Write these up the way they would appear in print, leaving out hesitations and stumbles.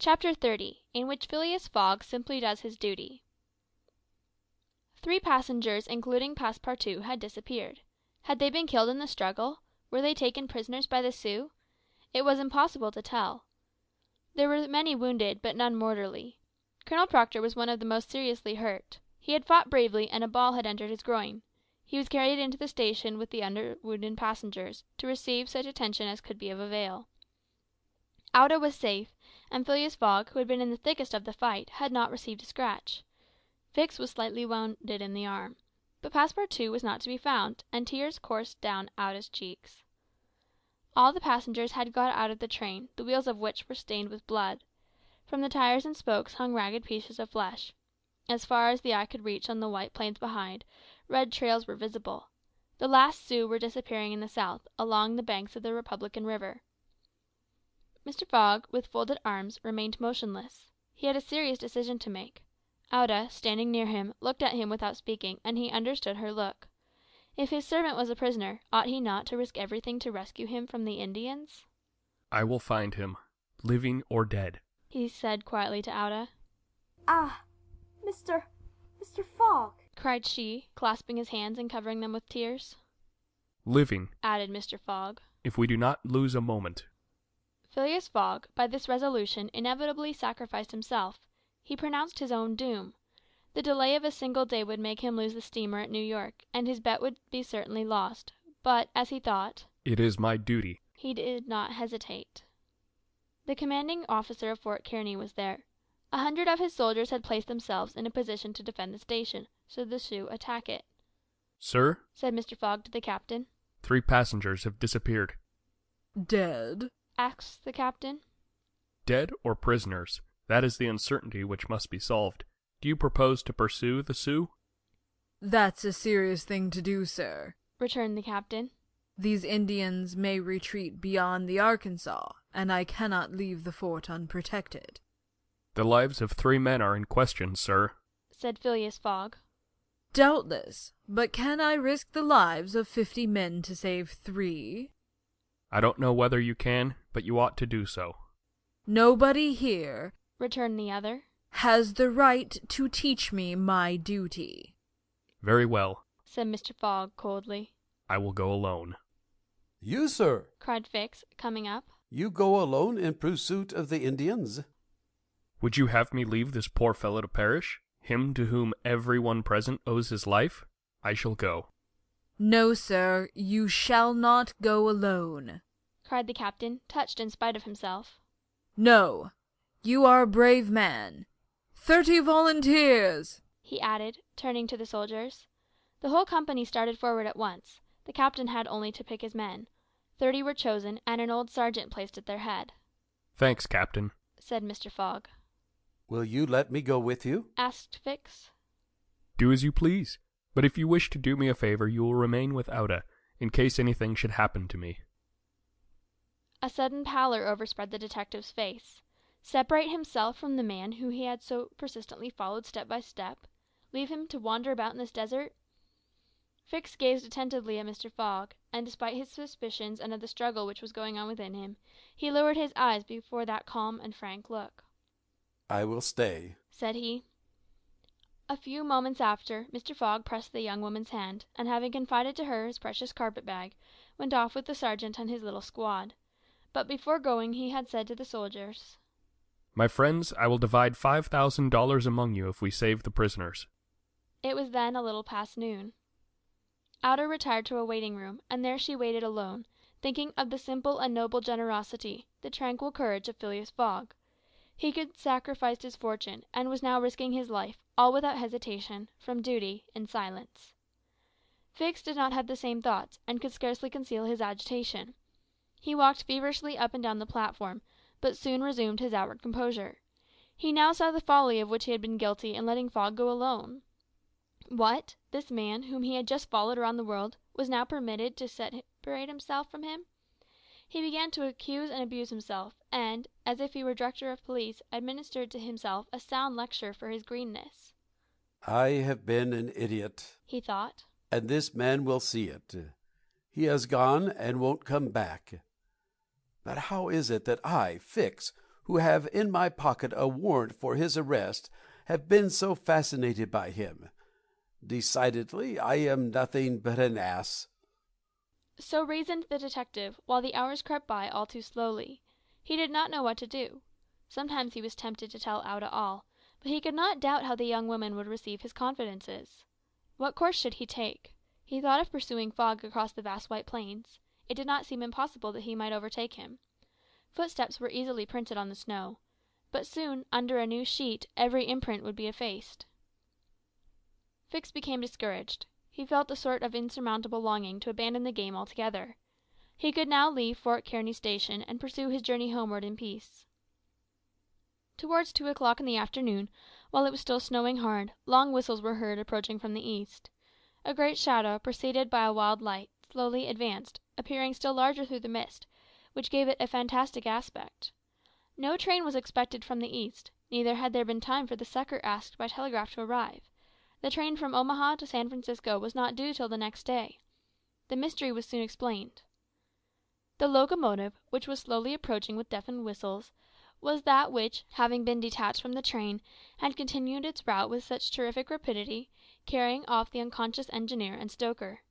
Chapter 30, in which Phileas Fogg simply does his duty. 3 passengers, including Passepartout, had disappeared. Had they been killed in the struggle? Were they taken prisoners by the Sioux? It was impossible to tell. There were many wounded, but none mortally. Colonel Proctor was one of the most seriously hurt. He had fought bravely, and a ball had entered his groin. He was carried into the station with the wounded passengers, to receive such attention as could be of avail. Auda was safe, and Phileas Fogg, who had been in the thickest of the fight, had not received a scratch. Fix was slightly wounded in the arm. But Passepartout was not to be found, and tears coursed down Auda's cheeks. All the passengers had got out of the train, the wheels of which were stained with blood. From the tires and spokes hung ragged pieces of flesh. As far as the eye could reach on the white plains behind, red trails were visible. The last Sioux were disappearing in the south, along the banks of the Republican River. Mr. Fogg, with folded arms, remained motionless. He had a serious decision to make. Auda, standing near him, looked at him without speaking, and he understood her look. If his servant was a prisoner, ought he not to risk everything to rescue him from the Indians? "I will find him, living or dead," he said quietly to Auda. "Ah, Mr. Fogg!" cried she, clasping his hands and covering them with tears. "Living," added Mr. Fogg, "if we do not lose a moment." Phileas Fogg, by this resolution, inevitably sacrificed himself. He pronounced his own doom. The delay of a single day would make him lose the steamer at New York, and his bet would be certainly lost. But, as he thought, "It is my duty," he did not hesitate. The commanding officer of Fort Kearny was there. 100 of his soldiers had placed themselves in a position to defend the station, should the Sioux attack it. "Sir," said Mr. Fogg to the captain. 3 passengers have disappeared." "Dead?" asked the captain. "Dead or prisoners? That is the uncertainty which must be solved. Do you propose to pursue the Sioux?" "That's a serious thing to do, sir," returned the captain. "These Indians may retreat beyond the Arkansas, and I cannot leave the fort unprotected." "The lives of 3 men are in question, sir," said Phileas Fogg. "Doubtless, but can I risk the lives of 50 men to save 3? "I don't know whether you can, but you ought to do so." "Nobody here," returned the other, "has the right to teach me my duty." "Very well," said Mr. Fogg coldly. "I will go alone." "You, sir!" cried Fix, coming up. "You go alone in pursuit of the Indians?" "Would you have me leave this poor fellow to perish? Him to whom every one present owes his life? I shall go." "No, sir, you shall not go alone," cried the captain, touched in spite of himself. "No, you are a brave man. 30 volunteers!" he added, turning to the soldiers. The whole company started forward at once. The captain had only to pick his men. 30 were chosen, and an old sergeant placed at their head. "Thanks, Captain," said Mr. Fogg. "Will you let me go with you?" asked Fix. "Do as you please. But if you wish to do me a favor, you will remain with Auda, in case anything should happen to me." A sudden pallor overspread the detective's face. Separate himself from the man whom he had so persistently followed step by step? Leave him to wander about in this desert? Fix gazed attentively at Mr. Fogg, and despite his suspicions and of the struggle which was going on within him, he lowered his eyes before that calm and frank look. "I will stay," said he. A few moments after, Mr. Fogg pressed the young woman's hand, and having confided to her his precious carpet-bag, went off with the sergeant and his little squad. But before going he had said to the soldiers, "My friends, I will divide $5,000 among you if we save the prisoners." It was then a little past noon. Auda retired to a waiting room, and there she waited alone, thinking of the simple and noble generosity, the tranquil courage of Phileas Fogg. He could sacrifice his fortune, and was now risking his life, all without hesitation, from duty, in silence. Fix did not have the same thoughts, and could scarcely conceal his agitation. He walked feverishly up and down the platform, but soon resumed his outward composure. He now saw the folly of which he had been guilty in letting Fogg go alone. What! This man, whom he had just followed around the world, was now permitted to separate himself from him? He began to accuse and abuse himself, and, as if he were director of police, administered to himself a sound lecture for his greenness. "I have been an idiot," he thought, "and this man will see it. He has gone and won't come back. But how is it that I, Fix, who have in my pocket a warrant for his arrest, have been so fascinated by him. Decidedly, I am nothing but an ass." So reasoned the detective, while the hours crept by all too slowly. He did not know what to do. Sometimes he was tempted to tell Auda all, but he could not doubt how the young woman would receive his confidences. What course should he take? He thought of pursuing Fogg across the vast white plains. It did not seem impossible that he might overtake him. Footsteps were easily printed on the snow. But soon, under a new sheet, every imprint would be effaced. Fix became discouraged. He felt a sort of insurmountable longing to abandon the game altogether. He could now leave Fort Kearney station and pursue his journey homeward in peace. Towards 2 o'clock in the afternoon, while it was still snowing hard, long whistles were heard approaching from the east. A great shadow, preceded by a wild light, slowly advanced, appearing still larger through the mist, which gave it a fantastic aspect. No train was expected from the east, neither had there been time for the succour asked by telegraph to arrive. The train from Omaha to San Francisco was not due till the next day. The mystery was soon explained. The locomotive, which was slowly approaching with deafened whistles, was that which, having been detached from the train, had continued its route with such terrific rapidity, carrying off the unconscious engineer and stoker.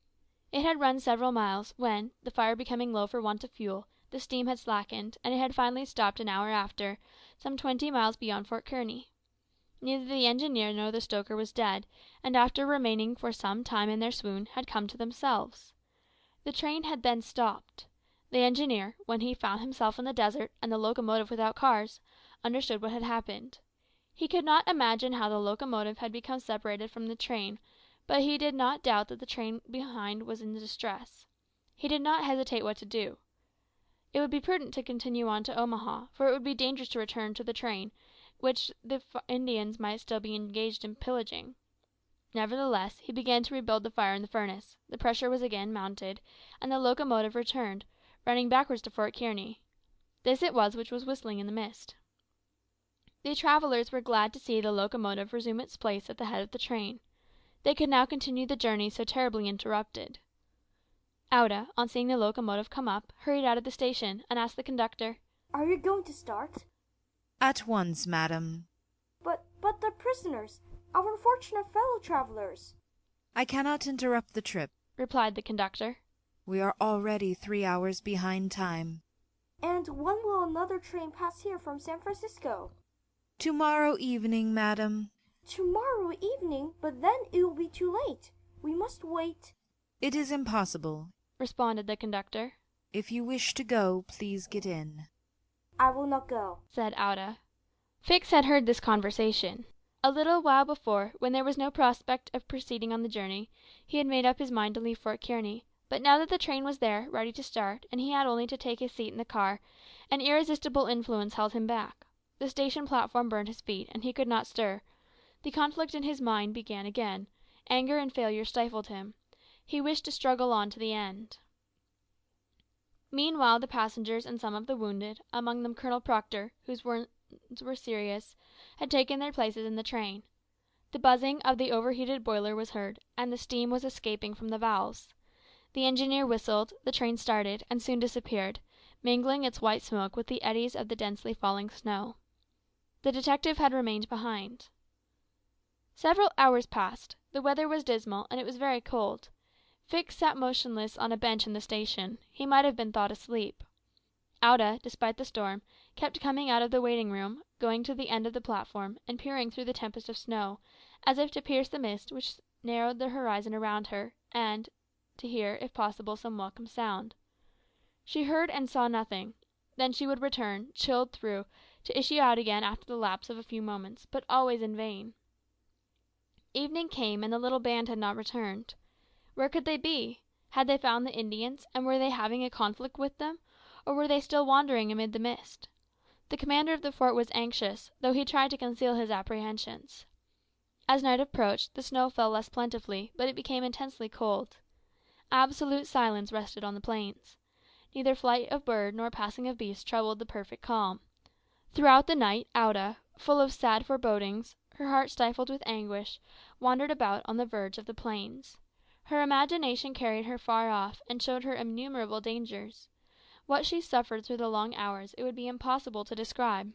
It had run several miles, when, the fire becoming low for want of fuel, the steam had slackened, and it had finally stopped an hour after, some 20 miles beyond Fort Kearney. Neither the engineer nor the stoker was dead, and after remaining for some time in their swoon, had come to themselves. The train had then stopped. The engineer, when he found himself in the desert, and the locomotive without cars, understood what had happened. He could not imagine how the locomotive had become separated from the train, but he did not doubt that the train behind was in distress. He did not hesitate what to do. It would be prudent to continue on to Omaha, for it would be dangerous to return to the train, which the Indians might still be engaged in pillaging. Nevertheless, he began to rebuild the fire in the furnace. The pressure was again mounted, and the locomotive returned, running backwards to Fort Kearney. This it was which was whistling in the mist. The travellers were glad to see the locomotive resume its place at the head of the train. They could now continue the journey so terribly interrupted. Auda, on seeing the locomotive come up, hurried out of the station, and asked the conductor, "Are you going to start?" "At once, madam." But the prisoners, our unfortunate fellow travellers." "I cannot interrupt the trip," replied the conductor. "We are already 3 hours behind time." "And when will another train pass here from San Francisco?" "Tomorrow evening, madam." "Tomorrow evening? But then it will be too late. We must wait." "It is impossible," responded the conductor. "If you wish to go, please get in." "I will not go," said Auda. Fix had heard this conversation. A little while before, when there was no prospect of proceeding on the journey, he had made up his mind to leave Fort Kearney; but now that the train was there, ready to start, and he had only to take his seat in the car, an irresistible influence held him back. The station platform burned his feet, and he could not stir. The conflict in his mind began again. Anger and failure stifled him. He wished to struggle on to the end. Meanwhile the passengers and some of the wounded, among them Colonel Proctor, whose wounds were serious, had taken their places in the train. The buzzing of the overheated boiler was heard, and the steam was escaping from the valves. The engineer whistled, the train started, and soon disappeared, mingling its white smoke with the eddies of the densely falling snow. The detective had remained behind. Several hours passed. The weather was dismal, and it was very cold. Fix sat motionless on a bench in the station. He might have been thought asleep. Auda, despite the storm, kept coming out of the waiting room, going to the end of the platform, and peering through the tempest of snow, as if to pierce the mist which narrowed the horizon around her, and to hear, if possible, some welcome sound. She heard and saw nothing. Then she would return, chilled through, to issue out again after the lapse of a few moments, but always in vain. Evening came, and the little band had not returned. Where could they be? Had they found the Indians, and were they having a conflict with them, or were they still wandering amid the mist? The commander of the fort was anxious, though he tried to conceal his apprehensions. As night approached, the snow fell less plentifully, but it became intensely cold. Absolute silence rested on the plains. Neither flight of bird nor passing of beast troubled the perfect calm. Throughout the night, Auda, full of sad forebodings, her heart stifled with anguish, wandered about on the verge of the plains. Her imagination carried her far off, and showed her innumerable dangers. What she suffered through the long hours it would be impossible to describe.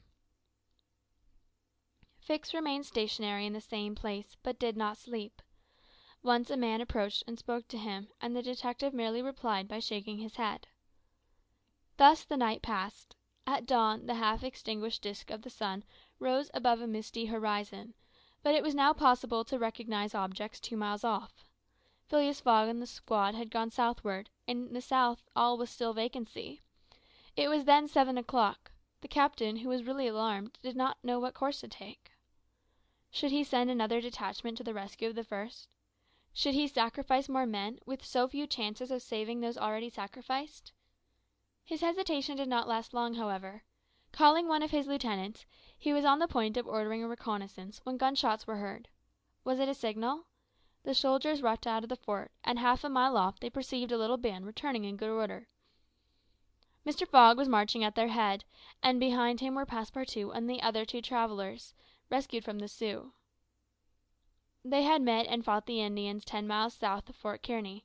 Fix remained stationary in the same place, but did not sleep. Once a man approached and spoke to him, and the detective merely replied by shaking his head. Thus the night passed. At dawn the half-extinguished disk of the sun rose above a misty horizon, but it was now possible to recognize objects 2 miles off. Phileas Fogg and the squad had gone southward. In the south all was still vacancy. It was then 7 o'clock. The captain, who was really alarmed, did not know what course to take. Should he send another detachment to the rescue of the first? Should he sacrifice more men, with so few chances of saving those already sacrificed? His hesitation did not last long, however. Calling one of his lieutenants, he was on the point of ordering a reconnaissance, when gunshots were heard. Was it a signal? The soldiers rushed out of the fort, and 1/2 mile off they perceived a little band returning in good order. Mr. Fogg was marching at their head, and behind him were Passepartout and the other 2 travellers, rescued from the Sioux. They had met and fought the Indians 10 miles south of Fort Kearny.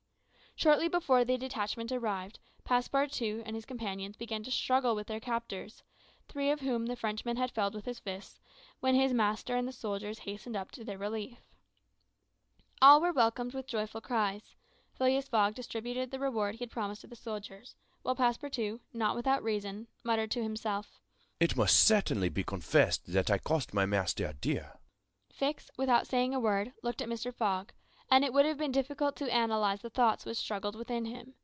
Shortly before the detachment arrived, Passepartout and his companions began to struggle with their captors, 3 of whom the Frenchman had felled with his fists, when his master and the soldiers hastened up to their relief. All were welcomed with joyful cries. Phileas Fogg distributed the reward he had promised to the soldiers, while Passepartout, not without reason, muttered to himself, "It must certainly be confessed that I cost my master dear." Fix, without saying a word, looked at Mr. Fogg, and it would have been difficult to analyse the thoughts which struggled within him.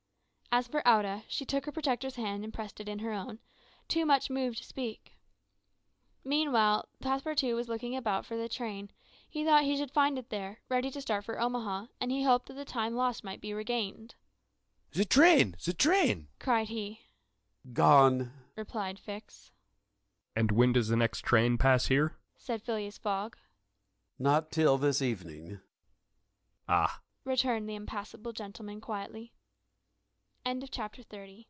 As for Auda, she took her protector's hand and pressed it in her own, too much moved to speak. Meanwhile, Passepartout was looking about for the train. He thought he should find it there, ready to start for Omaha, and he hoped that the time lost might be regained. "The train! The train!" cried he. Gone, replied Fix. And when does the next train pass here? said Phileas Fogg. not till this evening. Ah. returned the impassible gentleman quietly. End of chapter 30.